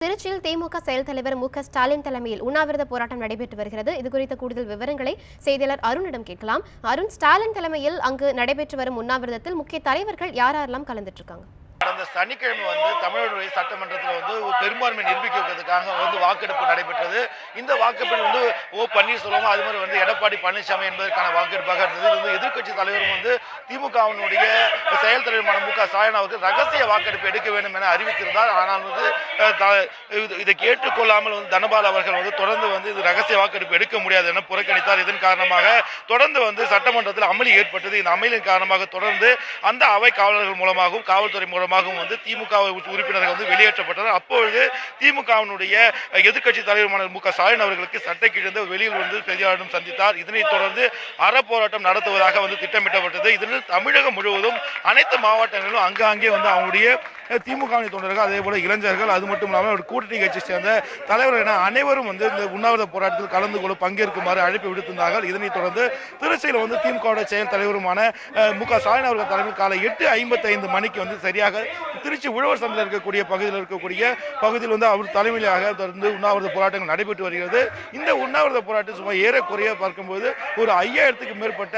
திருச்சியில் திமுக செயல் தலைவர் மு.க.ஸ்டாலின் தலைமையில் உண்ணாவிரத போராட்டம் நடைபெற்று வருகிறது. இதுகுறித்த கூடுதல் விவரங்களை செய்தியாளர் அருணிடம் கேட்கலாம். அருண், ஸ்டாலின் தலைமையில் அங்கு நடைபெற்று வரும் உண்ணாவிரதத்தில் முக்கிய தலைவர்கள் யாரெல்லாம் கலந்துட்டு இருக்காங்க? கடந்த சனிக்கிழமை தமிழக சட்டமன்றத்தில் பெரும்பான்மை நிரூபிக்கிறதுக்காக வாக்கெடுப்பு நடைபெற்றது. இந்த வாக்கெடுப்பில் ஓ பன்னீர்செல்வம் அது மாதிரி எடப்பாடி பழனிசாமி என்பதற்கான வாக்கெடுப்பாக இருந்தது. இது எதிர்க்கட்சி தலைவரும் திமுகவினுடைய செயல் தலைவருமான மு.க.ஸ்டாலின் அவர்கள் ரகசிய வாக்கெடுப்பு எடுக்க வேண்டும் என அறிவித்திருந்தார். ஆனால் இதை கேட்டுக்கொள்ளாமல் தனபால் அவர்கள் தொடர்ந்து இது ரகசிய வாக்கெடுப்பு எடுக்க முடியாது என புறக்கணித்தார். இதன் காரணமாக தொடர்ந்து சட்டமன்றத்தில் அமளி ஏற்பட்டது. இந்த அமளியின் காரணமாக தொடர்ந்து அந்த அவை காவலர்கள் மூலமாகவும் காவல்துறை மூலமாகவும் திமுக உறுப்பினர்கள் வெளியேற்றப்பட்டனர். அப்பொழுது திமுகவினுடைய எதிர்க்கட்சி தலைவருமான மு.க.ஸ்டாலின் அவர்களுக்கு சட்டைக்கிழந்து வெளியில் செய்தியாளர்களிடம் சந்தித்தார். இதனைத் தொடர்ந்து அறப்போராட்டம் நடத்துவதாக திட்டமிட்டப்பட்டது. இதில் தமிழகம் முழுவதும் அனைத்து மாவட்டங்களிலும் அங்காங்கே அவங்களுடைய திமுக தொண்டர்கள் அதே போல இளைஞர்கள் அது மட்டும் இல்லாமல் கூட்டணி கட்சியை சேர்ந்த தலைவர்கள் என அனைவரும் இந்த உண்ணாவிரத போராட்டத்தில் கலந்து கொள்ள பங்கேற்குமாறு அழைப்பு விடுத்திருந்தார்கள். இதனைத் தொடர்ந்து திருச்சியில் திமுக செயல் தலைவருமான மு.க.ஸ்டாலின் அவர்கள் தலைமையில் காலை 8:55 மணிக்கு சரியாக திருச்சி உழவர் சந்தையில் இருக்கக்கூடிய பகுதியில் அவர் தலைமையிலாக தொடர்ந்து உண்ணாவிரத போராட்டங்கள் நடைபெற்று வருகிறது. இந்த உண்ணாவிரத போராட்டம் சுமார் ஏறக்குறைய பார்க்கும்போது ஒரு 5000க்கு மேற்பட்ட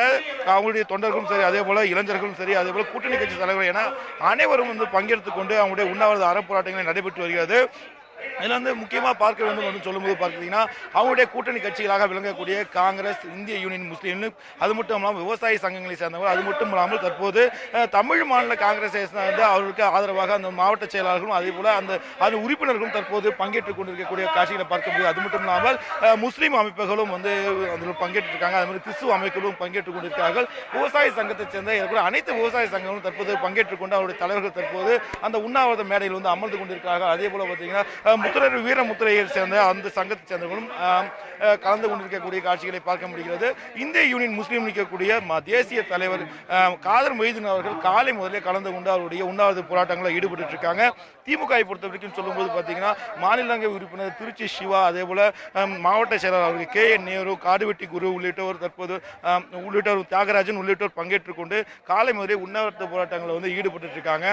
அவங்களுடைய தொண்டர்களும் சரி, அதே போல இளைஞர்களும் சரி, அதே போல கூட்டணி கட்சி தலைவர்கள் என அனைவரும் பங்கெடுத்துக் கொண்டு அவங்களுடைய உண்ணாவிரத அறப்போராட்டங்கள் நடைபெற்று வருகிறது. இதில் முக்கியமாக பார்க்க வேண்டும் என்று சொல்லும்போது பார்த்தீங்கன்னா அவங்களுடைய கூட்டணி கட்சிகளாக விளங்கக்கூடிய காங்கிரஸ், இந்திய யூனியன் முஸ்லீம், அது மட்டும் இல்லாமல் விவசாய சங்கங்களை சேர்ந்தவர், அது மட்டும் இல்லாமல் தற்போது தமிழ் மாநில காங்கிரஸை சேர்ந்த அவருக்கு ஆதரவாக அந்த மாவட்ட செயலாளர்களும் அதே போல அந்த உறுப்பினர்களும் தற்போது பங்கேற்றுக் கொண்டிருக்கக்கூடிய காட்சிகளை பார்க்க முடியும். அது மட்டும் இல்லாமல் முஸ்லீம் அமைப்புகளும் அதில் பங்கேற்று இருக்காங்க. அது மாதிரி கிறிஸ்துவ அமைப்புகளும் பங்கேற்றுக் கொண்டிருக்கிறார்கள். விவசாய சங்கத்தை சேர்ந்த அனைத்து விவசாய சங்கங்களும் தற்போது பங்கேற்றுக் கொண்டு அவருடைய தலைவர்கள் தற்போது அந்த உண்ணாவிரத மேடையில் அமர்ந்து கொண்டிருக்கிறார்கள். அதே போல பார்த்தீங்கன்னா வீரமுத்திரையை சேர்ந்த அந்த சங்கத்தை சேர்ந்தவர்களும் கலந்து கொண்டிருக்கக்கூடிய காட்சிகளை பார்க்க முடிகிறது. இந்திய யூனியன் முஸ்லீம் இருக்கக்கூடிய தேசிய தலைவர் காதர் மொய்தீன் அவர்கள் காலை முதலே கலந்து கொண்டு அவருடைய உண்ணாவிரத போராட்டங்களில் ஈடுபட்டு இருக்காங்க. திமுகவை பொறுத்த வரைக்கும் சொல்லும்போது பார்த்தீங்கன்னா மாநிலங்களவை உறுப்பினர் திருச்சி சிவா, அதே போல மாவட்ட செயலாளர் அவர்கள் K.N. நேரு, காடுவெட்டி குரு உள்ளிட்டோர் தற்போது தியாகராஜன் உள்ளிட்டோர் பங்கேற்றுக் கொண்டு காலை முதலே உண்ணாவிரத போராட்டங்களில் ஈடுபட்டு இருக்காங்க.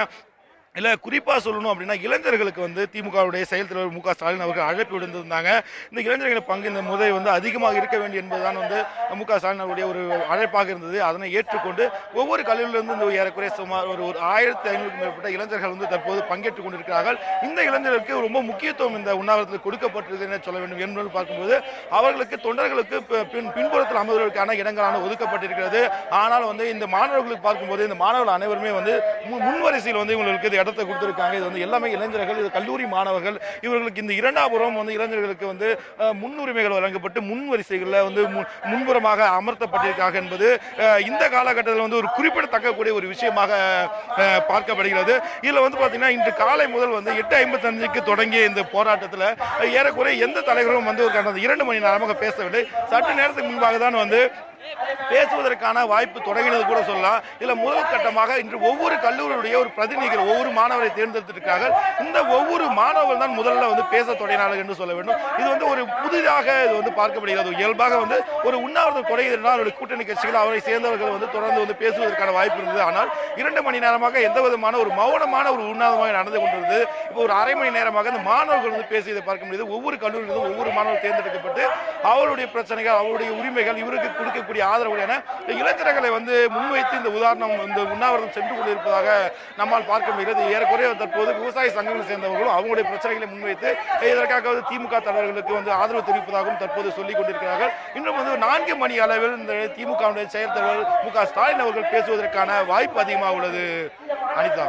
இல்லை குறிப்பாக சொல்லணும் அப்படின்னா இளைஞர்களுக்கு திமுகவுடைய செயல் தலைவர் மு.க.ஸ்டாலின் அவர்கள் அழைப்பு விடுத்திருந்தாங்க. இந்த இளைஞர்களின் பங்கு இந்த முறை அதிகமாக இருக்க வேண்டும் என்பதுதான் மு.க.ஸ்டாலின் அவருடைய ஒரு அழைப்பாக இருந்தது. அதனை ஏற்றுக்கொண்டு ஒவ்வொரு கல்லூரியிலிருந்து ஏறக்குறைய சுமார் ஒரு 1500க்கும் மேற்பட்ட இளைஞர்கள் தற்போது பங்கேற்றுக் கொண்டிருக்கிறார்கள். இந்த இளைஞர்களுக்கு ரொம்ப முக்கியத்துவம் இந்த உண்ணாவிரதத்தில் கொடுக்கப்பட்டிருக்கிறது என சொல்ல வேண்டும். என்பது பார்க்கும்போது அவர்களுக்கு தொண்டர்களுக்கு பின்புறத்தில் அமர்வதற்கான இடங்களான ஒதுக்கப்பட்டிருக்கிறது. ஆனால் இந்த மாணவர்களுக்கு பார்க்கும்போது இந்த மாணவர்கள் அனைவருமே முன்வரிசையில் இவங்களுக்கு இடத்தை கொடுத்திருக்காங்க. இது எல்லாமே இளைஞர்கள், இது கல்லூரி மாணவர்கள். இவர்களுக்கு இந்த இரண்டாபுரம் இளைஞர்களுக்கு முன்னுரிமைகள் வழங்கப்பட்டு முன்வரிசைகளில் முன்புறமாக அமர்த்தப்பட்டிருக்காங்க என்பது இந்த காலகட்டத்தில் ஒரு குறிப்பிடத்தக்கக்கூடிய ஒரு விஷயமாக பார்க்கப்படுகிறது. இதில் பார்த்தீங்கன்னா இன்று காலை முதல் 8:55க்கு தொடங்கிய இந்த போராட்டத்தில் ஏறக்குறைய எந்த தலைவரும் கடந்த 2 மணி நேரமாக பேசவில்லை. சற்று நேரத்துக்கு முன்பாக தான் பேசுவதற்கான வாய்ப்பு தொடங்கினது கூட சொல்லலாம். இதில் முதல் கட்டமாக இன்று ஒவ்வொரு கல்லூரியுடைய ஒரு பிரதிநிதிகள் ஒவ்வொரு மாணவரை தேர்ந்தெடுத்திருக்கிறார்கள். இந்த ஒவ்வொரு மாணவர்கள் தான் முதல்ல பேச தொடங்கினார்கள் என்று சொல்ல வேண்டும். இது ஒரு புதிதாக இது பார்க்கப்படுகிறது. இயல்பாக ஒரு உண்ணாவிரதம் தொடங்கினால் அவருடைய கூட்டணி கட்சிகள் அவரை சேர்ந்தவர்கள் தொடர்ந்து பேசுவதற்கான வாய்ப்பு இருந்தது. ஆனால் 2 மணி நேரமாக எந்த விதமான ஒரு மௌனமான ஒரு உண்ணாவிரதமாக நடந்து கொண்டிருந்தது. இப்போ ஒரு அரை மணி நேரமாக இந்த மாணவர்கள் பேசியதை பார்க்க முடியுது. ஒவ்வொரு கல்லூரியிலும் ஒவ்வொரு மாணவர் தேர்ந்தெடுக்கப்பட்டு அவருடைய பிரச்சனைகள், அவருடைய உரிமைகள், இவருக்கு கொடுக்கக்கூடிய ஆதரவு என இளைஞர்களை முன்வைத்து இந்த உதாரணம் இந்த உண்ணாவிரதம் சென்று கொண்டிருப்பதாக நம்மால் பார்க்க முடிகிறது. ஏறக்குறைய தற்போது விவசாய சங்கங்களை சேர்ந்தவர்களும் அவங்களுடைய பிரச்சனைகளை முன்வைத்து இதற்காக திமுக தலைவர்களுக்கு ஆதரவு தெரிவிப்பதாகவும் தற்போது சொல்லிக் கொண்டிருக்கிறார்கள். இன்னும் 4 மணி அளவில் இந்த திமுக செயல் தலைவர் மு.க.ஸ்டாலின் அவர்கள் பேசுவதற்கான வாய்ப்பு அதிகமாக உள்ளது. அனிதா.